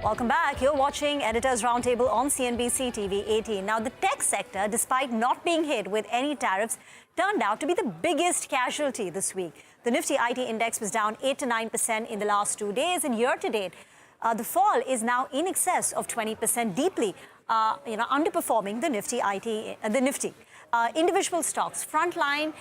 Welcome back. You're watching Editors Roundtable on CNBC-TV18. Now, the tech sector, despite not being hit with any tariffs, turned out to be the biggest casualty this week. The Nifty IT index was down 8 to 9% in the last 2 days, and year-to-date, the fall is now in excess of 20%, deeply, underperforming the Nifty. Individual stocks, frontline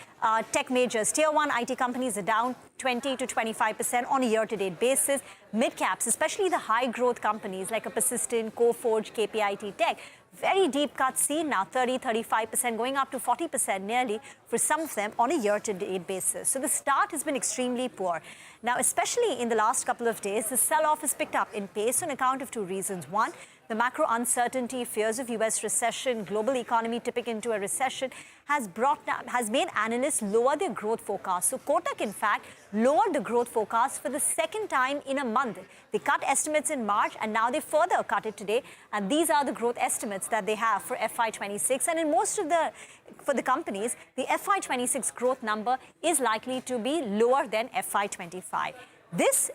tech majors, tier 1 IT companies are down 20 to 25% on a year-to-date basis. Mid-caps, especially the high-growth companies like a Persistent, Coforge, KPIT Tech, very deep cuts seen now, 30, 35%, going up to 40% nearly for some of them on a year-to-date basis. So the start has been extremely poor. Now, especially in the last couple of days, the sell-off has picked up in pace on account of 2 reasons. One, the macro uncertainty, fears of U.S. recession, global economy tipping into a recession has made analysts lower their growth forecast. So Kotak, in fact, lowered the growth forecast for the second time in a month. They cut estimates in March, and now they further cut it today. And these are the growth estimates that they have for FY26. And in for the companies, the FY26 growth number is likely to be lower than FY25. This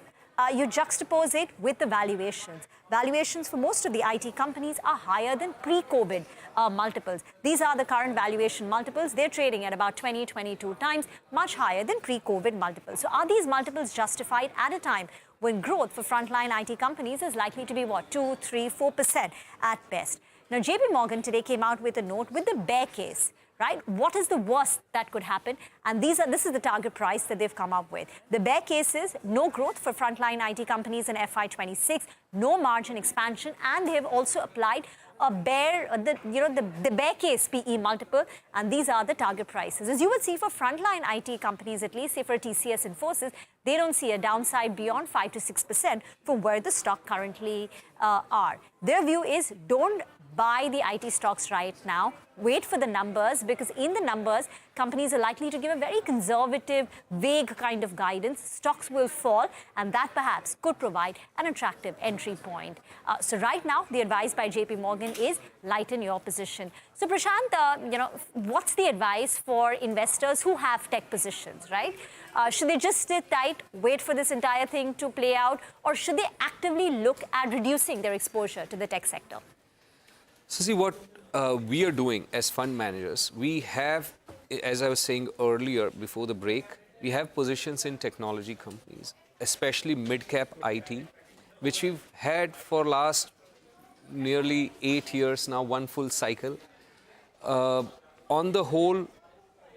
you juxtapose it with the valuations. Valuations for most of the IT companies are higher than pre-COVID multiples. These are the current valuation multiples. They're trading at about 20, 22 times, much higher than pre-COVID multiples. So are these multiples justified at a time when growth for frontline IT companies is likely to be, 2, 3, 4% at best? Now, JP Morgan today came out with a note with the bear case. Right? What is the worst that could happen? And this is the target price that they've come up with. The bear case is no growth for frontline IT companies in FY26, no margin expansion, and they have also applied a the bear case PE multiple, and these are the target prices. As you would see for frontline IT companies, at least say for TCS and Infosys, they don't see a downside beyond 5 to 6% from where the stock currently are. Their view is don't buy the IT stocks right now. Wait for the numbers, because in the numbers, companies are likely to give a very conservative, vague kind of guidance. Stocks will fall, and that perhaps could provide an attractive entry point. So right now, the advice by JP Morgan is lighten your position. So Prashant, what's the advice for investors who have tech positions, right? Should they just sit tight, wait for this entire thing to play out, or should they actively look at reducing their exposure to the tech sector? So see, what we are doing as fund managers, we have, as I was saying earlier before the break, we have positions in technology companies, especially mid-cap IT, which we've had for last nearly 8 years now, one full cycle. On the whole,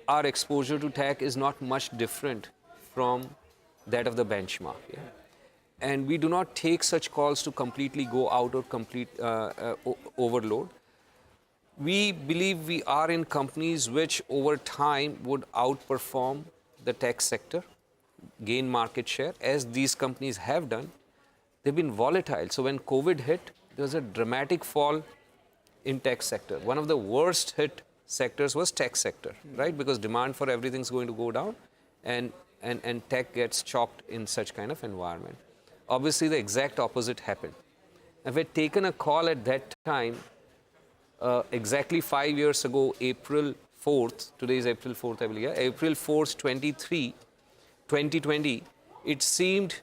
our exposure to tech is not much different from that of the benchmark. Yeah? And we do not take such calls to completely go out or complete overload. We believe we are in companies which over time would outperform the tech sector, gain market share, as these companies have done. They've been volatile. So when COVID hit, there was a dramatic fall in tech sector. One of the worst hit sectors was tech sector, right? Because demand for everything is going to go down, and tech gets chopped in such kind of environment. Obviously, the exact opposite happened. If we had taken a call at that time, exactly 5 years ago, April 4th, today is April 4th, I believe, yeah? April 4th, 2020, it seemed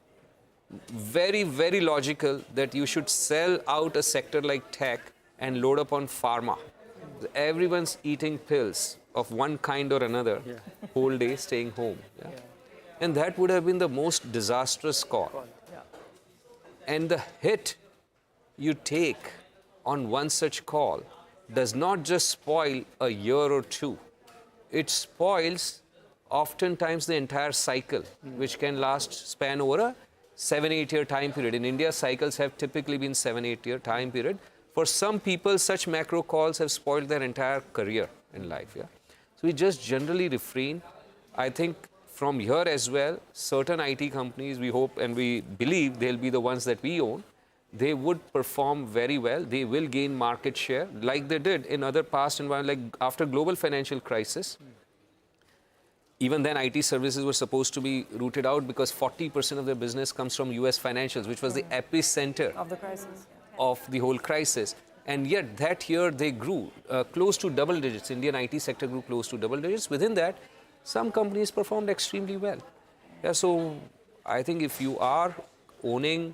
very, very logical that you should sell out a sector like tech and load up on pharma. Everyone's eating pills of one kind or another, whole day staying home. Yeah? And that would have been the most disastrous call. And the hit you take on one such call does not just spoil a year or two. It spoils oftentimes the entire cycle, which can span over a 7-8 year time period. In India, cycles have typically been 7-8 year time period. For some people, such macro calls have spoiled their entire career in life. Yeah? So we just generally refrain. I think from here as well, certain IT companies, we hope and we believe they'll be the ones that we own. They would perform very well. They will gain market share like they did in other past environments, like after global financial crisis. Even then, IT services were supposed to be rooted out because 40% of their business comes from US financials, which was the epicenter of the crisis, of the whole crisis. And yet that year they grew close to double digits. Indian IT sector grew close to double digits. Within that, some companies performed extremely well. Yeah, so I think if you are owning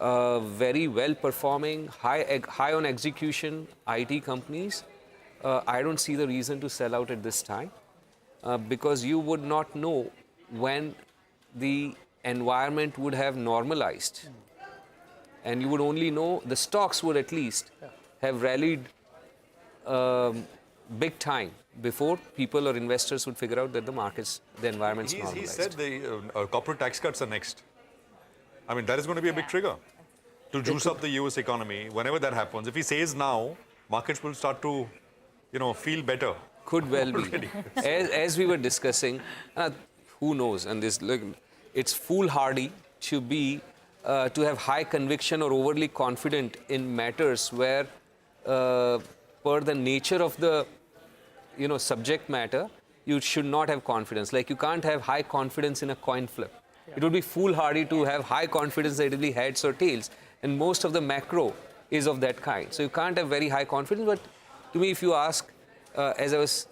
very well performing, high on execution IT companies, I don't see the reason to sell out at this time because you would not know when the environment would have normalized. And you would only know, the stocks would at least have rallied big time before people or investors would figure out that the environment's normalized. He said the corporate tax cuts are next. I mean, that is going to be a big trigger to juice up the US economy. Whenever that happens, if he says now, markets will start to, feel better. Could well be. As we were discussing, who knows? And this, look, it's foolhardy to have high conviction or overly confident in matters where, per the nature of the, subject matter, you should not have confidence. Like you can't have high confidence in a coin flip. It would be foolhardy to have high confidence that it will be heads or tails. And most of the macro is of that kind. So you can't have very high confidence. But to me, if you ask, as I was,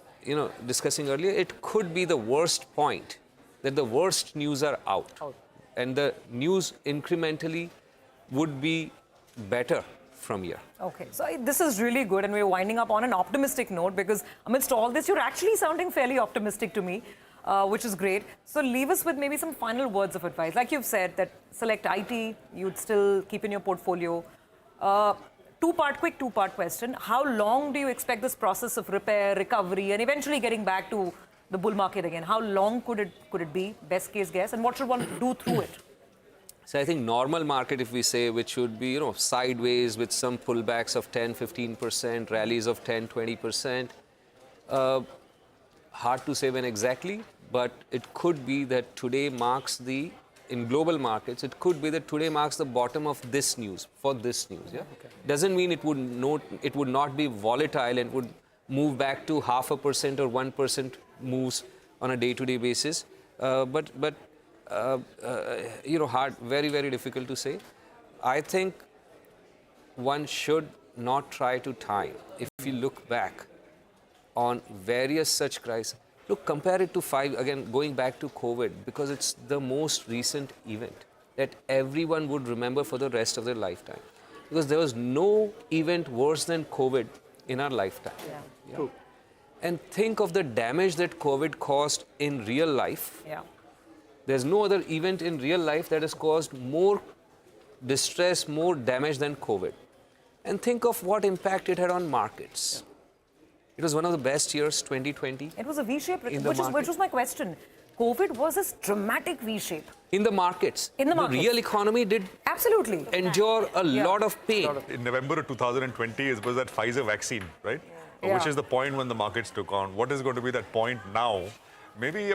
discussing earlier, it could be the worst point, that the worst news are out. And the news incrementally would be better from here. Okay, so this is really good, and we're winding up on an optimistic note because amidst all this, you're actually sounding fairly optimistic to me, which is great. So leave us with maybe some final words of advice. Like you've said, that select IT, you'd still keep in your portfolio. Quick two-part question. How long do you expect this process of repair, recovery, and eventually getting back to the bull market again? How long could it be, best case guess, and what should one do through it? So I think normal market, if we say, which would be, sideways with some pullbacks of 10, 15%, rallies of 10, 20%. Hard to say when exactly, but it could be that today marks in global markets, it could be that today marks the bottom of this news, yeah? Okay. Doesn't mean it would not be volatile and would move back to 0.5% or 1% moves on a day-to-day basis. But very, very difficult to say. I think one should not try to time. If you look back on various such crises, look, compare it to again, going back to COVID, because it's the most recent event that everyone would remember for the rest of their lifetime. Because there was no event worse than COVID in our lifetime. Yeah. True. And think of the damage that COVID caused in real life. Yeah. There's no other event in real life that has caused more distress, more damage than COVID. And think of what impact it had on markets. Yeah. It was one of the best years, 2020. It was a V-shape, which was my question. COVID was this dramatic V-shape. In the markets. In the markets. The real economy did absolutely endure a lot of pain. In November of 2020 was that Pfizer vaccine, right? Yeah. Which is the point when the markets took on. What is going to be that point now? Maybe,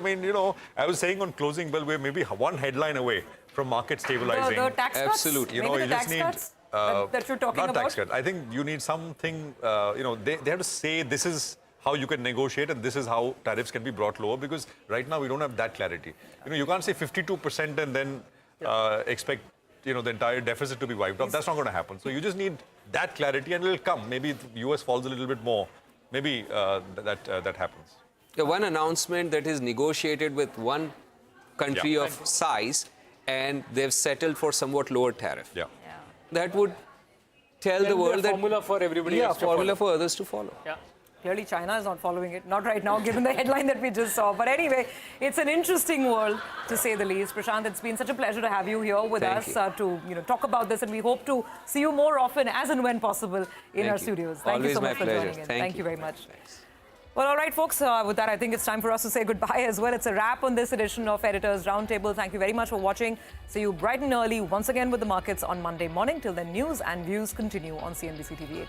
I was saying on closing bell, we're maybe one headline away from market stabilizing. The tax cuts? Absolutely. You just need that you're talking not about? Tax cut. I think you need something, they have to say this is how you can negotiate and this is how tariffs can be brought lower, because right now we don't have that clarity. You can't say 52% and then expect, the entire deficit to be wiped off. That's not going to happen. So you just need that clarity and it'll come. Maybe the US falls a little bit more. Maybe that happens. The one announcement that is negotiated with one country of size and they've settled for somewhat lower tariff. Yeah. That would tell the world that... formula for everybody Yeah, else to formula follow. for others to follow. Yeah. Clearly, China is not following it. Not right now, given the headline that we just saw. But anyway, it's an interesting world, to say the least. Prashant, it's been such a pleasure to have you here with us to talk about this. And we hope to see you more often, as and when possible, in our studios. Thank you so much for joining in. Thank you very much. Thanks. Well, all right, folks. With that, I think it's time for us to say goodbye as well. It's a wrap on this edition of Editors Roundtable. Thank you very much for watching. See you bright and early once again with the markets on Monday morning. Till then, news and views continue on CNBC-TV18.